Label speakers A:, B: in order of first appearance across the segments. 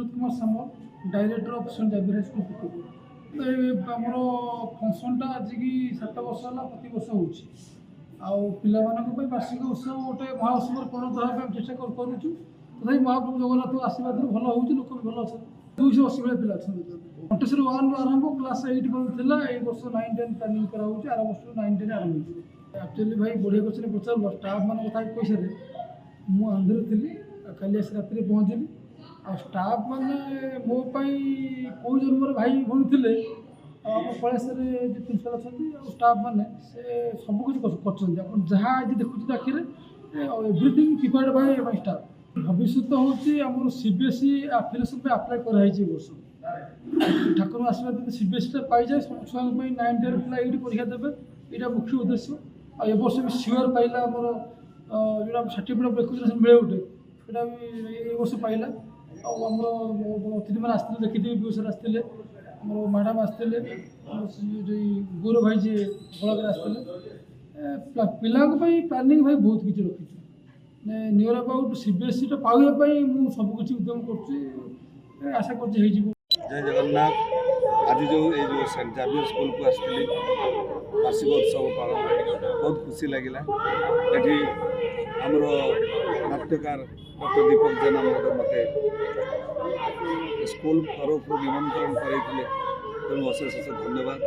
A: Vinod Kumar Samal director of Saint Xavier high school पुतुल आमर फंक्शनटा आज की 7 वर्ष है प्रति वर्ष हो पाई वार्षिक उत्सव गोटे महाउत्सव परिणत होगा चेषा करुँ तथा महाप्रभु जगन्नाथ आशीर्वाद भल हो लोक भी भल अच्छा 280 भाई पिला कंटेस्ट 1 रु आरंभ क्लास 8 पर्यटन था वर्ष 9 10 प्लानिंग कराऊँ आर वर्ष 9 10 आरंभ एक्चुअली भाई बढ़िया क्वेश्चन पचार स्टाफ मान कथा पैसा मुझे आंध्र थी कल आस रात पहुँचली आ स्टाफ मैंने मोपाई कौ जन्म भाई भूणी थे कलाशर जो प्रिंसिपाल अच्छा स्टाफ मैंने से सबकि कर जहाँ आज देखुचे आखिरे everything prepared by my staff भविष्य हूँ आम सीबीएसई आफिलेसन आप्लाय कराई वर्ष ठाकुर आशीर्वाद सीबीएसई पाई जाए सब छुआ 9 10 पिला ये परीक्षा देवे यहाँ मुख्य उद्देश्य आ वर्ष भी सिओर पाइला आमर जो सर्टिफिकेट रेकग्निशन मिले गोटे यहाँ भी ये वर्ष पाइला आमर अतिथि मैंने आसते देखिए बी सर आसते आम मैडम आसते जो गौरव भाई जी बड़कर आसते पिला प्लानिंग भाई बहुत किसी रखी नियर अबाउट सीबीएसई पाइबापी मुझे सबकि उद्यम कर आशा कर जय
B: जगन्नाथ आज जो सेंट जेवियर स्कूल को आसती वार्षिक उत्सव पालन बहुत खुशी लगे ये आमर नाट्यकार डॉक्टर दीपक जेना मत स्कूल तरफ निमंत्रण कर तेणु अशेष अशेष धन्यवाद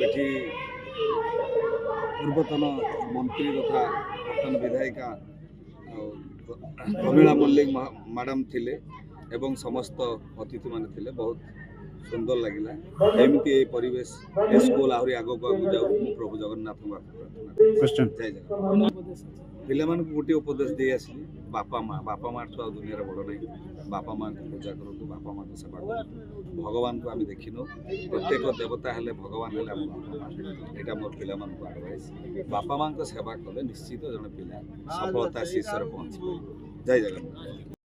B: आठी पूर्वतन मंत्री तथा वर्तमान विधायिका प्रमीला मल्लिक मैडम थिले एवं समस्त अतिथि माने थिले बहुत सुंदर लगिला एमती ये परिवेश ए स्कूल आहरी आगो जाऊ प्रभु जगन्नाथ प्रार्थना जय जगन्नाथ पिला मान गोटे उपदेश दे आसली बापा माँ ठू दुनिया बड़ नहीं बापा माँ को पूजा करूँ बापा माँ को सेवा करूँ भगवान को आम देखिनु प्रत्येक देवता हेले भगवान हेले आम बापा माँ यहाँ मोर पिला एडवाइस बापा माँ को सेवा कले निश्चित जड़े पिला सफलता शीर्ष पहुँच जय जगन्नाथ।